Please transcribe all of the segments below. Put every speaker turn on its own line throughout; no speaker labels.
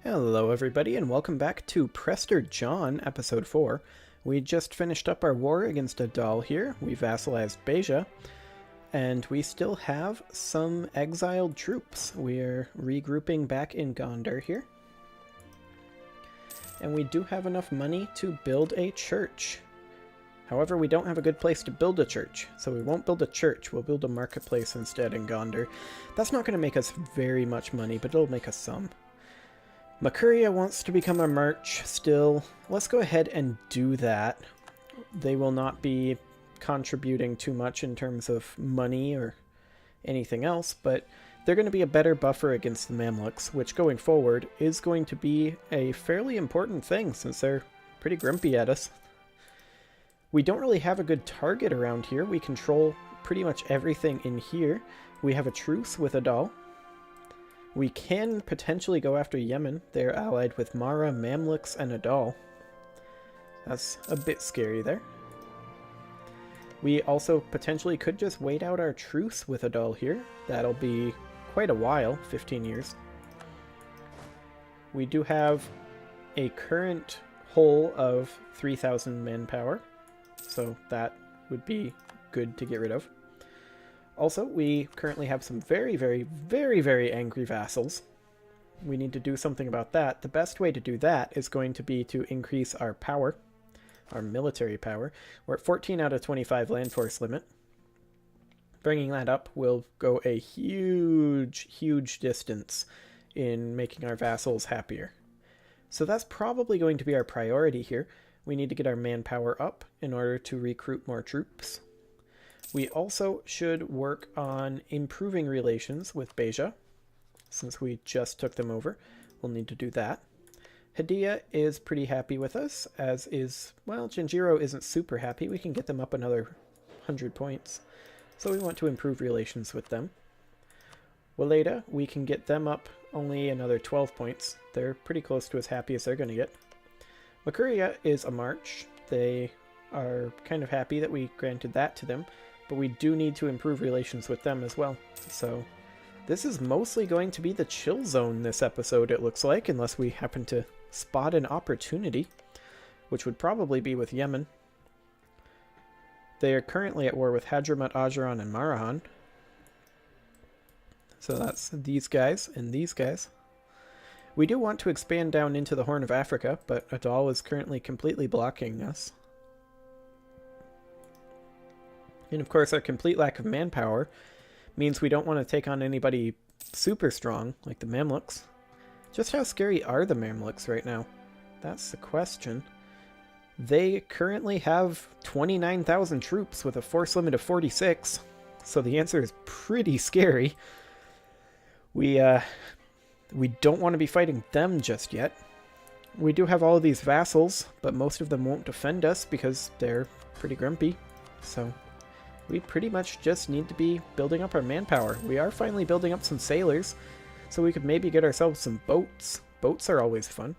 Hello everybody and welcome back to Prester John, episode 4. We just finished up our war against Adal here. We vassalized Beja, and we still have some exiled troops. We're regrouping back in Gondar here. And we do have enough money to build a church. However, we don't have a good place to build a church, so we won't build a church. We'll build a marketplace instead in Gondar. That's not going to make us very much money, but it'll make us some. Makuria wants to become a merch still. Let's go ahead and do that. They will not be contributing too much in terms of money or anything else, but they're going to be a better buffer against the Mamluks, which going forward is going to be a fairly important thing since they're pretty grumpy at us. We don't really have a good target around here. We control pretty much everything in here. We have a truce with Adal. We can potentially go after Yemen. They're allied with Mara, Mamluks, and Adal. That's a bit scary there. We also potentially could just wait out our truce with Adal here. That'll be quite a while, 15 years. We do have a current hole of 3,000 manpower, so that would be good to get rid of. Also, we currently have some very angry vassals. We need to do something about that. The best way to do that is going to be to increase our power, our military power. We're at 14 out of 25 land force limit. Bringing that up will go a huge distance in making our vassals happier. So that's probably going to be our priority here. We need to get our manpower up in order to recruit more troops. We also should work on improving relations with Beja, since we just took them over. We'll need to do that. Hadia is pretty happy with us, as is, well, Genjiro isn't super happy. We can get them up another 100 points. So we want to improve relations with them. Waleda, we can get them up only another 12 points. They're pretty close to as happy as they're going to get. Makuria is a march. They are kind of happy that we granted that to them. But we do need to improve relations with them as well. So this is mostly going to be the chill zone this episode, it looks like, unless we happen to spot an opportunity, which would probably be with Yemen. They are currently at war with Hadramaut, Ajaran, and Marahan. So that's these guys and these guys. We do want to expand down into the Horn of Africa, but Adal is currently completely blocking us. And of course, our complete lack of manpower means we don't want to take on anybody super strong, like the Mamluks. Just how scary are the Mamluks right now? That's the question. They currently have 29,000 troops with a force limit of 46, so the answer is pretty scary. We don't want to be fighting them just yet. We do have all of these vassals, but most of them won't defend us because they're pretty grumpy, so we pretty much just need to be building up our manpower. We are finally building up some sailors, so we could maybe get ourselves some boats. Boats are always fun.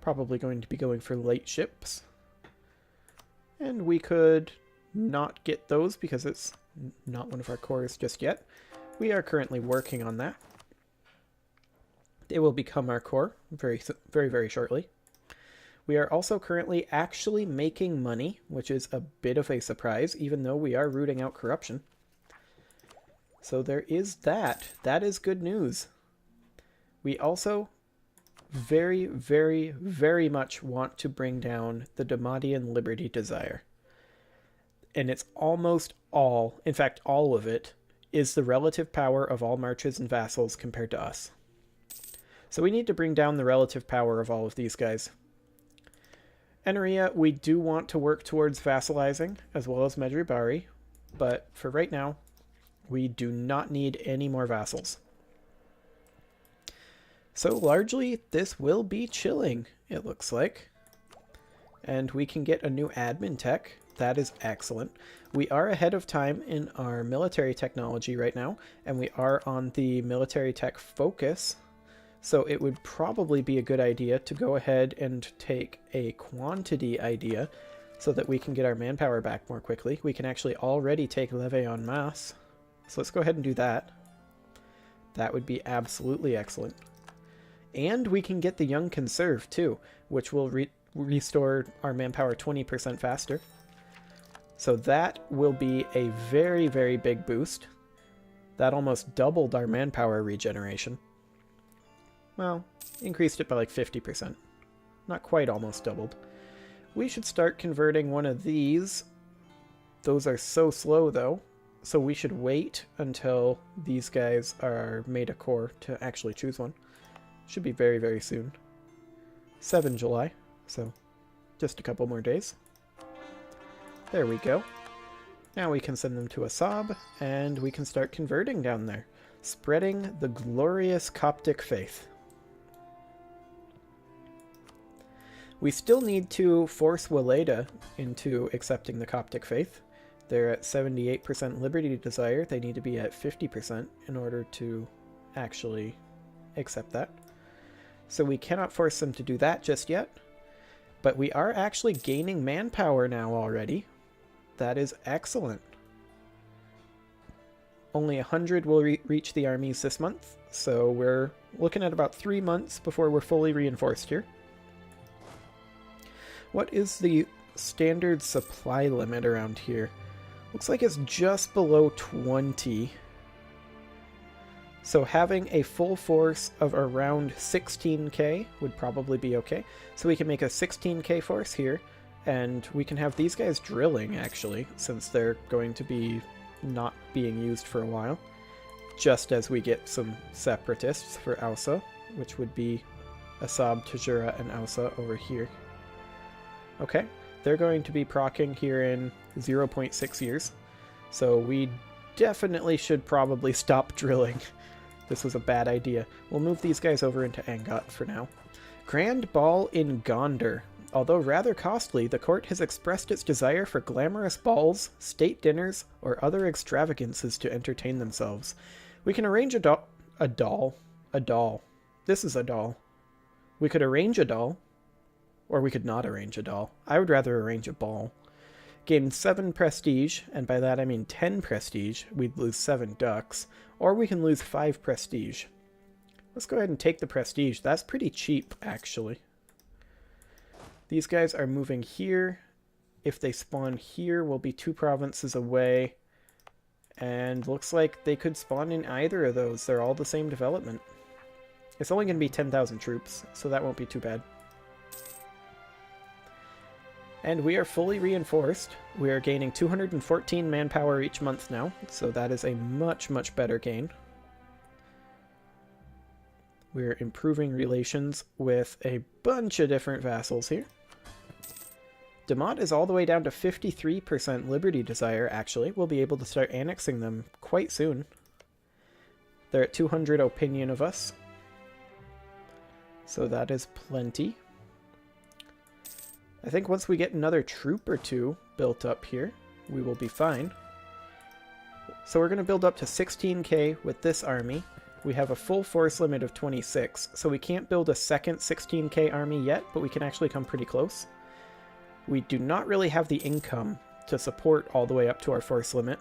Probably going to be going for light ships. And we could not get those because it's not one of our cores just yet. We are currently working on that. They will become our core very shortly. We are also currently actually making money, which is a bit of a surprise, even though we are rooting out corruption. So there is that. That is good news. We also very much want to bring down the Damadian Liberty Desire. And it's almost all, in fact all of it, is the relative power of all marches and vassals compared to us. So we need to bring down the relative power of all of these guys. Enaria, we do want to work towards vassalizing, as well as Medjugorje, but for right now, we do not need any more vassals. So largely, this will be chilling, it looks like. And we can get a new admin tech. That is excellent. We are ahead of time in our military technology right now, and we are on the military tech focus. So it would probably be a good idea to go ahead and take a quantity idea so that we can get our manpower back more quickly. We can actually already take Levée en masse. So let's go ahead and do that. That would be absolutely excellent. And we can get the Young Conserve too, which will restore our manpower 20% faster. So that will be a very, very big boost. That almost doubled our manpower regeneration. Well, increased it by like 50%. Not quite almost doubled. We should start converting one of these. Those are so slow though, so we should wait until these guys are made a core to actually choose one. Should be very, very soon. 7 July, so just a couple more days. There we go. Now we can send them to Asab, and we can start converting down there. Spreading the glorious Coptic faith. We still need to force Waleda into accepting the Coptic faith. They're at 78% liberty desire. They need to be at 50% in order to actually accept that. So we cannot force them to do that just yet. But we are actually gaining manpower now already. That is excellent. Only 100 will reach the armies this month, so we're looking at about 3 months before we're fully reinforced here. What is the standard supply limit around here? Looks like it's just below 20. So having a full force of around 16k would probably be okay. So we can make a 16k force here, and we can have these guys drilling, actually, since they're going to be not being used for a while. Just as we get some separatists for Ausa, which would be Asab, Tajura, and Ausa over here. Okay, they're going to be proccing here in 0.6 years. So we definitely should probably stop drilling. This was a bad idea. We'll move these guys over into Angot for now. Grand Ball in Gondar. Although rather costly, the court has expressed its desire for glamorous balls, state dinners, or other extravagances to entertain themselves. We can arrange a doll. This is a doll. We could arrange a doll, or we could not arrange a doll. I would rather arrange a ball. Gain 7 prestige, and by that I mean 10 prestige. We'd lose 7 ducks. Or we can lose 5 prestige. Let's go ahead and take the prestige. That's pretty cheap, actually. These guys are moving here. If they spawn here, we'll be 2 provinces away. And looks like they could spawn in either of those. They're all the same development. It's only going to be 10,000 troops, so that won't be too bad. And we are fully reinforced. We are gaining 214 manpower each month now, so that is a much, much better gain. We're improving relations with a bunch of different vassals here. Demont is all the way down to 53% liberty desire, actually. We'll be able to start annexing them quite soon. They're at 200 opinion of us. So that is plenty. I think once we get another troop or 2 built up here, we will be fine. So we're going to build up to 16k with this army. We have a full force limit of 26, so we can't build a second 16k army yet, but we can actually come pretty close. We do not really have the income to support all the way up to our force limit,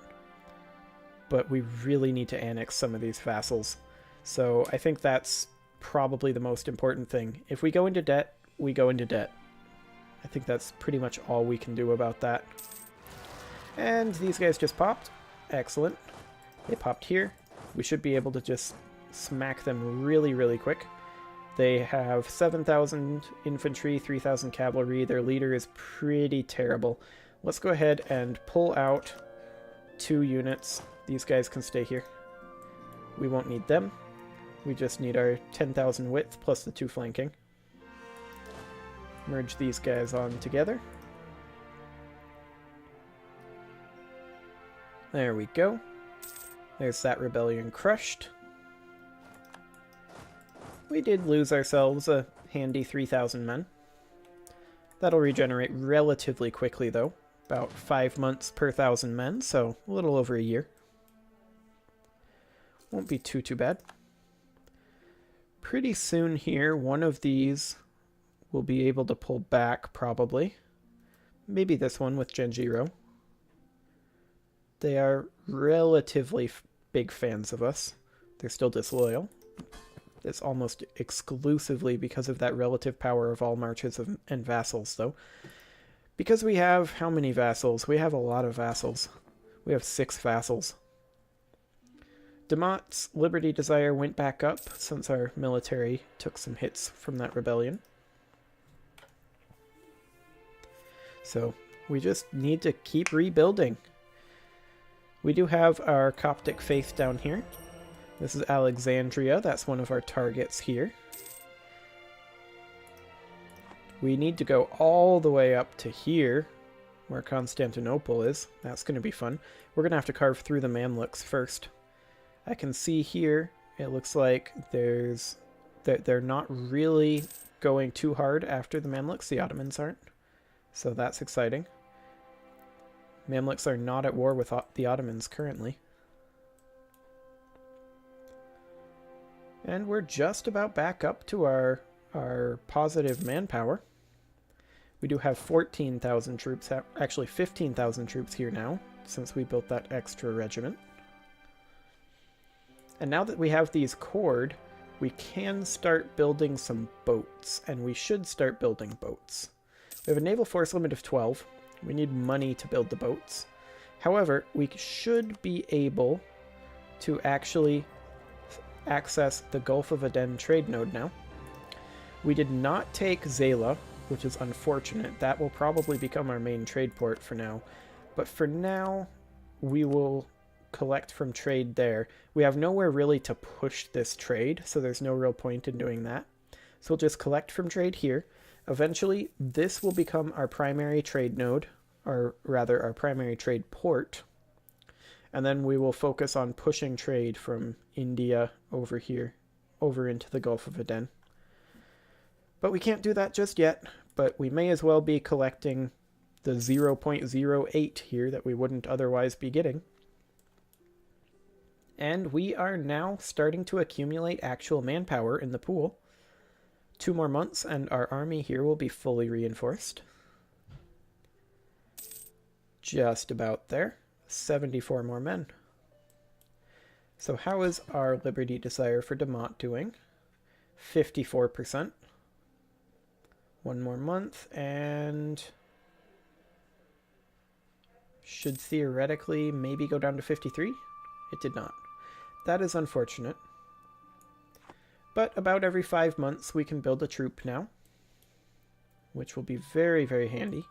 but we really need to annex some of these vassals. So I think that's probably the most important thing. If we go into debt, we go into debt. I think that's pretty much all we can do about that. And these guys just popped. Excellent. They popped here. We should be able to just smack them really, really quick. They have 7,000 infantry, 3,000 cavalry. Their leader is pretty terrible. Let's go ahead and pull out 2 units. These guys can stay here. We won't need them. We just need our 10,000 width plus the 2 flanking. Merge these guys on together. There we go. There's that rebellion crushed. We did lose ourselves a handy 3,000 men. That'll regenerate relatively quickly though. About 5 months per 1,000 men, so a little over a year. Won't be too bad. Pretty soon here, one of these will be able to pull back, probably. Maybe this one with Genjiro. They are relatively big fans of us. They're still disloyal. That's almost exclusively because of that relative power of all marches and vassals, though. Because we have how many vassals? We have a lot of vassals. We have 6 vassals. Demotte's Liberty Desire went back up since our military took some hits from that rebellion. So we just need to keep rebuilding. We do have our Coptic faith down here. This is Alexandria. That's one of our targets here. We need to go all the way up to here, where Constantinople is. That's going to be fun. We're going to have to carve through the Mamluks first. I can see here, it looks like they're not really going too hard after the Mamluks. The Ottomans aren't. So that's exciting. Mamluks are not at war with the Ottomans currently. And we're just about back up to our positive manpower. We do have 14,000 troops, actually 15,000 troops here now, since we built that extra regiment. And now that we have these cord, we can start building some boats, and we should start building boats. We have a naval force limit of 12. We need money to build the boats. However, we should be able to actually access the Gulf of Aden trade node now. We did not take Zela, which is unfortunate. That will probably become our main trade port for now. But for now, we will collect from trade there. We have nowhere really to push this trade, so there's no real point in doing that. So we'll just collect from trade here. Eventually, this will become our primary trade node, or rather our primary trade port. And then we will focus on pushing trade from India over here, over into the Gulf of Aden. But we can't do that just yet, but we may as well be collecting the 0.08 here that we wouldn't otherwise be getting. And we are now starting to accumulate actual manpower in the pool. 2 more months and our army here will be fully reinforced. Just about there. 74 more men. So how is our Liberty Desire for Demotte doing? 54%. 1 more month and should theoretically maybe go down to 53. It did not. That is unfortunate. But about every 5 months we can build a troop now, which will be very, very handy.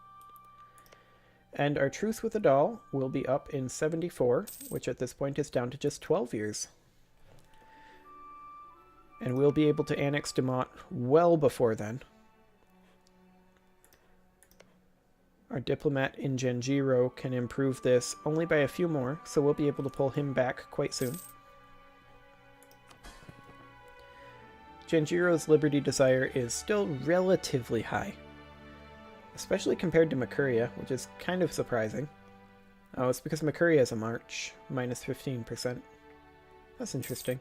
And our truce with Adal will be up in 74, which at this point is down to just 12 years. And we'll be able to annex Demotte well before then. Our diplomat in Genjiro can improve this only by a few more, so we'll be able to pull him back quite soon. Genjiro's Liberty Desire is still relatively high, especially compared to Makuria, which is kind of surprising. Oh, it's because Makuria is a march, minus 15%. That's interesting.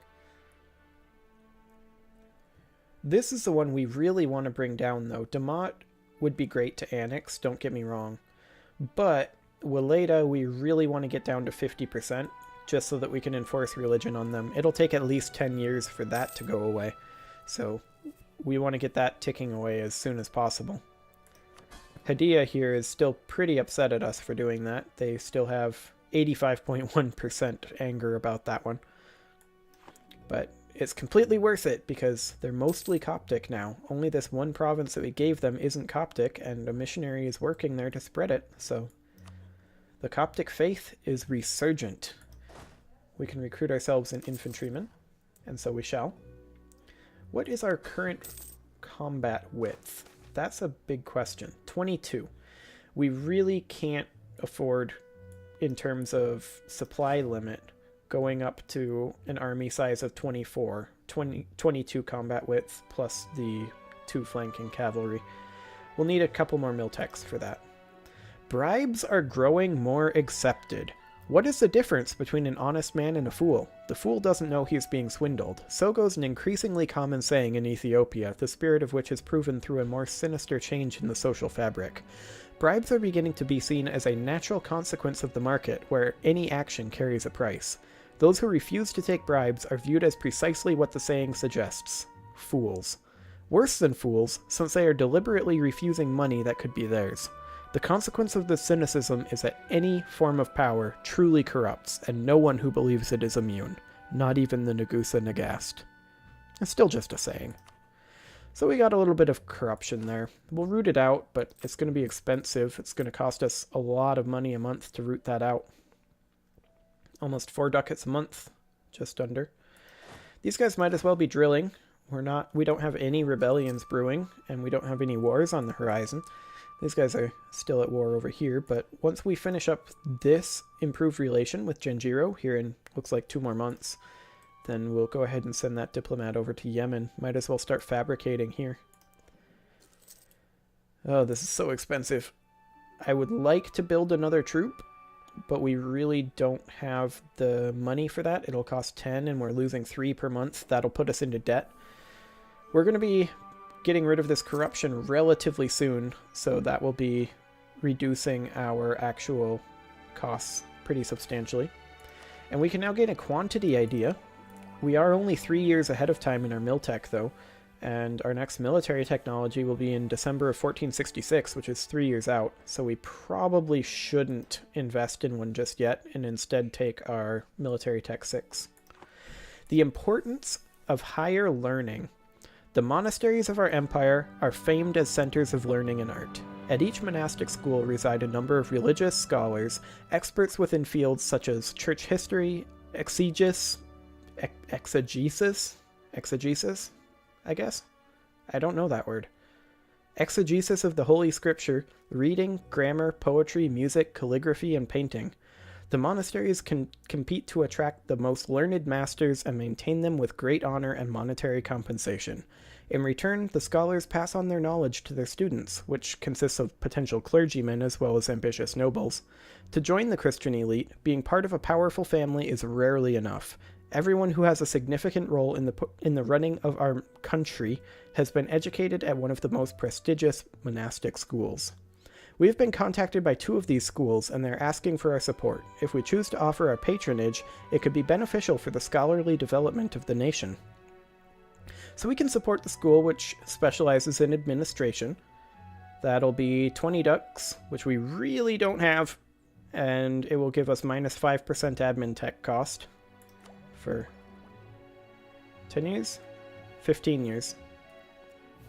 This is the one we really want to bring down, though. Demotte would be great to annex, don't get me wrong. But Weleda, we really want to get down to 50%, just so that we can enforce religion on them. It'll take at least 10 years for that to go away. So we want to get that ticking away as soon as possible. Hadia here is still pretty upset at us for doing that. They still have 85.1% anger about that one. But it's completely worth it because they're mostly Coptic now. Only this one province that we gave them isn't Coptic, and a missionary is working there to spread it. So the Coptic faith is resurgent. We can recruit ourselves an infantryman, and so we shall. What is our current combat width? That's a big question. 22. We really can't afford, in terms of supply limit, going up to an army size of 24. 22 combat width plus the 2 flanking cavalry. We'll need a couple more Miltex for that. Bribes are growing more accepted. What is the difference between an honest man and a fool? The fool doesn't know he is being swindled. So goes an increasingly common saying in Ethiopia, the spirit of which is proven through a more sinister change in the social fabric. Bribes are beginning to be seen as a natural consequence of the market, where any action carries a price. Those who refuse to take bribes are viewed as precisely what the saying suggests: fools. Worse than fools, since they are deliberately refusing money that could be theirs. The consequence of this cynicism is that any form of power truly corrupts, and no one who believes it is immune. Not even the Nagusa Nagast. It's still just a saying. So we got a little bit of corruption there. We'll root it out, but it's going to be expensive. It's going to cost us a lot of money a month to root that out. Almost 4 ducats a month, just under. These guys might as well be drilling. We don't have any rebellions brewing, and we don't have any wars on the horizon. These guys are still at war over here, but once we finish up this improved relation with Genjiro here in, looks like 2 more months, then we'll go ahead and send that diplomat over to Yemen. Might as well start fabricating here. Oh, this is so expensive. I would like to build another troop, but we really don't have the money for that. It'll cost 10, and we're losing 3 per month. That'll put us into debt. We're going to be getting rid of this corruption relatively soon, so that will be reducing our actual costs pretty substantially. And we can now gain a quantity idea. We are only 3 years ahead of time in our mill tech, though, and our next military technology will be in December of 1466, which is 3 years out, so we probably shouldn't invest in one just yet, and instead take our military tech 6. The importance of higher learning. The monasteries of our empire are famed as centers of learning and art. At each monastic school reside a number of religious scholars, experts within fields such as church history, exegesis, I guess? I don't know that word. Exegesis of the Holy Scripture, reading, grammar, poetry, music, calligraphy, and painting. The monasteries can compete to attract the most learned masters and maintain them with great honor and monetary compensation. In return, the scholars pass on their knowledge to their students, which consists of potential clergymen as well as ambitious nobles. To join the Christian elite, being part of a powerful family is rarely enough. Everyone who has a significant role in the running of our country has been educated at one of the most prestigious monastic schools. We have been contacted by 2 of these schools, and they're asking for our support. If we choose to offer our patronage, it could be beneficial for the scholarly development of the nation. So we can support the school, which specializes in administration. That'll be 20 ducks, which we really don't have, and it will give us minus 5% admin tech cost for 10 years? 15 years.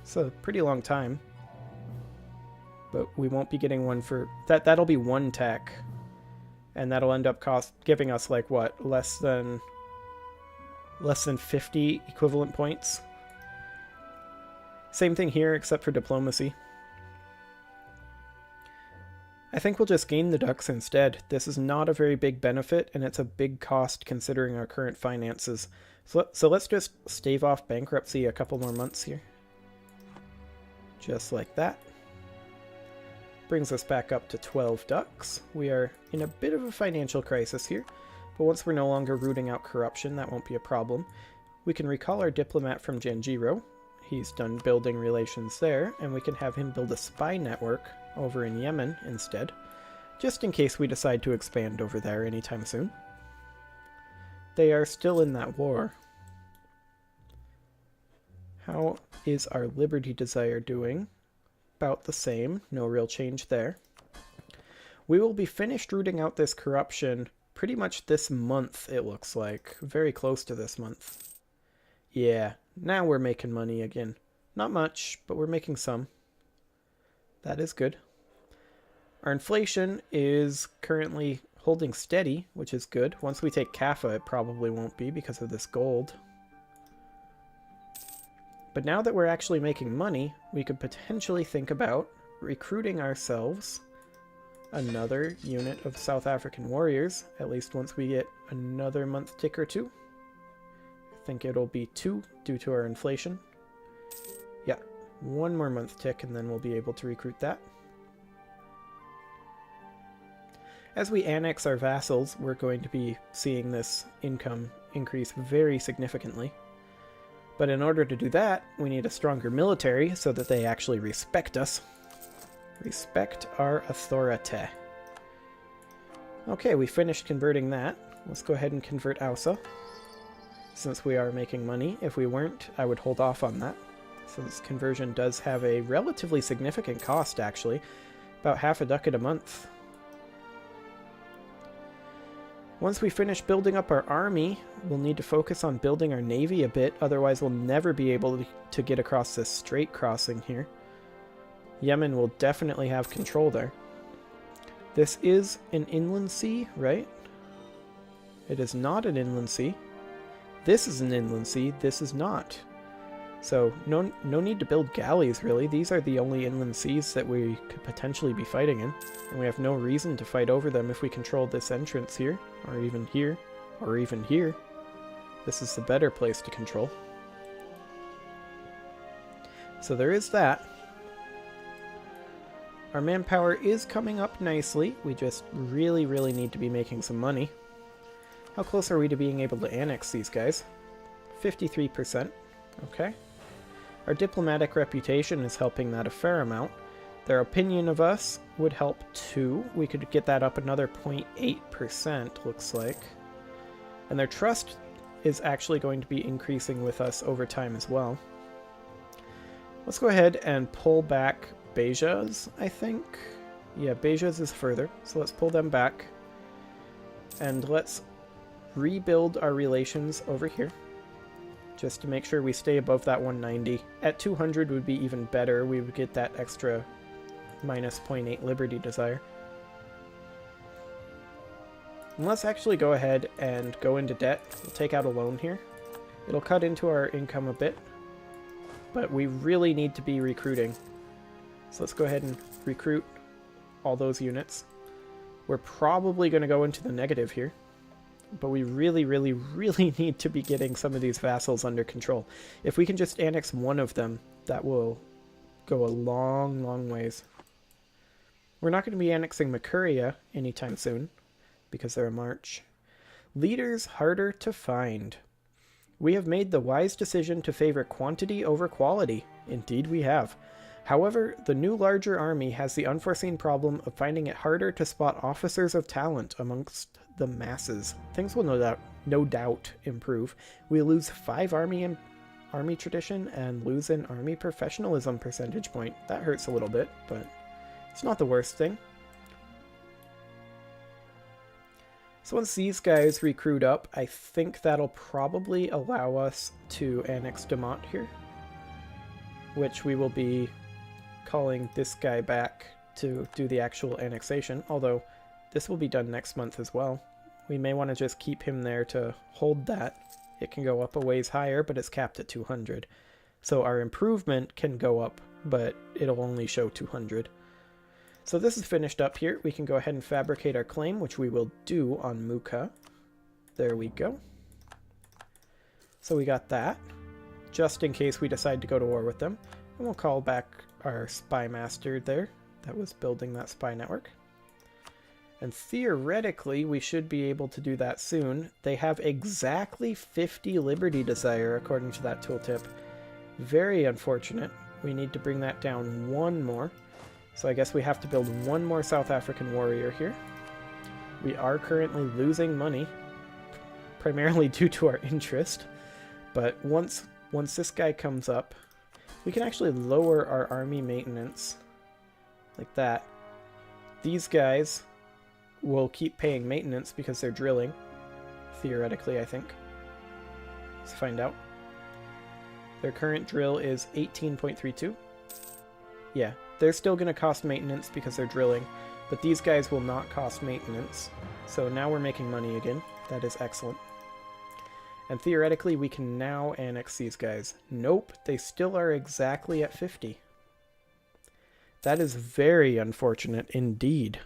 It's a pretty long time. But we won't be getting one for... That'll be 1 tech. And that'll end up giving us, like, what? Less than 50 equivalent points. Same thing here, except for diplomacy. I think we'll just gain the ducks instead. This is not a very big benefit, and it's a big cost considering our current finances. So let's just stave off bankruptcy a couple more months here. Just like that. Brings us back up to 12 ducks. We are in a bit of a financial crisis here, but once we're no longer rooting out corruption, that won't be a problem. We can recall our diplomat from Genjiro. He's done building relations there, and we can have him build a spy network over in Yemen instead, just in case we decide to expand over there anytime soon. They are still in that war. How is our Liberty Desire doing? About the same. No real change there. We will be finished rooting out this corruption pretty much this month, it looks like. Very close to this month. Yeah, now we're making money again. Not much, but we're making some. That is good. Our inflation is currently holding steady, which is good. Once we take Kaffa, it probably won't be because of this gold. But now that we're actually making money, we could potentially think about recruiting ourselves another unit of South African warriors, at least once we get another month tick or 2. I think it'll be 2 due to our inflation. Yeah, 1 more month tick and then we'll be able to recruit that. As we annex our vassals, we're going to be seeing this income increase very significantly. But in order to do that, we need a stronger military so that they actually respect us. Respect our authority. Okay, we finished converting that. Let's go ahead and convert Ausa, since we are making money. If we weren't, I would hold off on that, since conversion does have a relatively significant cost, actually. About half a ducat a month. Once we finish building up our army, we'll need to focus on building our navy a bit, otherwise we'll never be able to get across this strait crossing here. Yemen will definitely have control there. This is an inland sea, right? It is not an inland sea. This is an inland sea, this is not. So no need to build galleys, really. These are the only inland seas that we could potentially be fighting in. And we have no reason to fight over them if we control this entrance here, or even here, or even here. This is the better place to control. So there is that. Our manpower is coming up nicely. We just really need to be making some money. How close are we to being able to annex these guys? 53%. Okay. Our diplomatic reputation is helping that a fair amount. Their opinion of us would help too. We could get that up another 0.8%, looks like. And their trust is actually going to be increasing with us over time as well. Let's go ahead and pull back Beja's, I think. Yeah, Beja's is further, so let's pull them back. And let's rebuild our relations over here, just to make sure we stay above that 190. At 200 would be even better. We would get that extra minus 0.8 Liberty Desire. And let's actually go ahead and go into debt. We'll take out a loan here. It'll cut into our income a bit, but we really need to be recruiting. So let's go ahead and recruit all those units. We're probably going to go into the negative here, but we really need to be getting some of these vassals under control. If we can just annex one of them, that will go a long ways. We're not going to be annexing Mercuria anytime soon, because they're a march. Leaders harder to find. We have made the wise decision to favor quantity over quality. Indeed we have. However, the new larger army has the unforeseen problem of finding it harder to spot officers of talent amongst the masses. Things will no doubt improve. We lose 5 army tradition and lose an army professionalism percentage point. That hurts a little bit, but it's not the worst thing. So once these guys recruit up, I think that'll probably allow us to annex Demont here, which we will be calling this guy back to do the actual annexation, although this will be done next month as well. We may want to just keep him there to hold that. It can go up a ways higher, but it's capped at 200. So our improvement can go up, but it'll only show 200. So this is finished up here. We can go ahead and fabricate our claim, which we will do on Muka. There we go. So we got that, just in case we decide to go to war with them. And we'll call back our spy master there that was building that spy network. And theoretically, we should be able to do that soon. They have exactly 50 Liberty Desire, according to that tooltip. Very unfortunate. We need to bring that down one more. So I guess we have to build one more South African warrior here. We are currently losing money, primarily due to our interest. But once this guy comes up, we can actually lower our army maintenance like that. These guys will keep paying maintenance because they're drilling, theoretically, I think. Let's find out. Their current drill is 18.32. Yeah, they're still going to cost maintenance because they're drilling, but these guys will not cost maintenance. So now we're making money again. That is excellent. And theoretically, we can now annex these guys. Nope, they still are exactly at 50. That is very unfortunate indeed.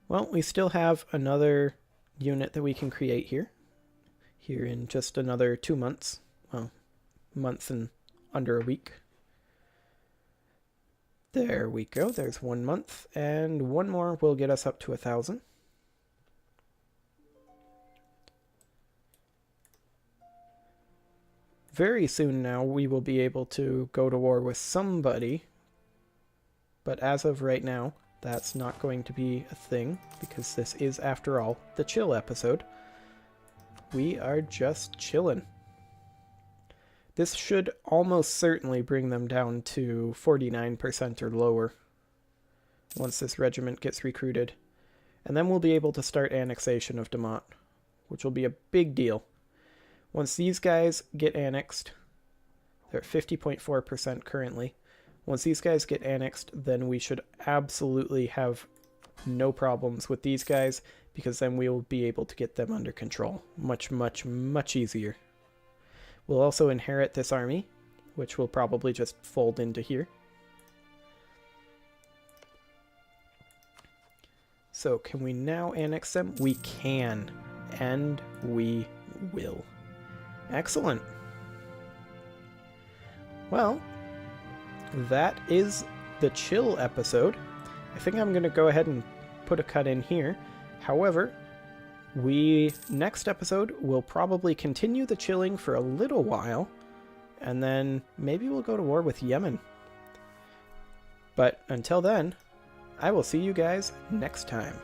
Well, we still have another unit that we can create here in just another 2 months. Well, months and under a week. There we go. There's 1 month, and one more will get us up to 1,000. Very soon now we will be able to go to war with somebody, but as of right now That's not going to be a thing, because this is, after all, the chill episode. We are just chilling. This should almost certainly bring them down to 49% or lower once this regiment gets recruited. And then we'll be able to start annexation of Demont, which will be a big deal. Once these guys get annexed, they're at 50.4% currently. Once these guys get annexed, then we should absolutely have no problems with these guys, because then we will be able to get them under control. Much, much, much easier. We'll also inherit this army, which will probably just fold into here. So can we now annex them? We can, and we will. Excellent. Well, that is the chill episode. I think I'm going to go ahead and put a cut in here. However, next episode will probably continue the chilling for a little while, and then maybe we'll go to war with Yemen. But until then, I will see you guys next time.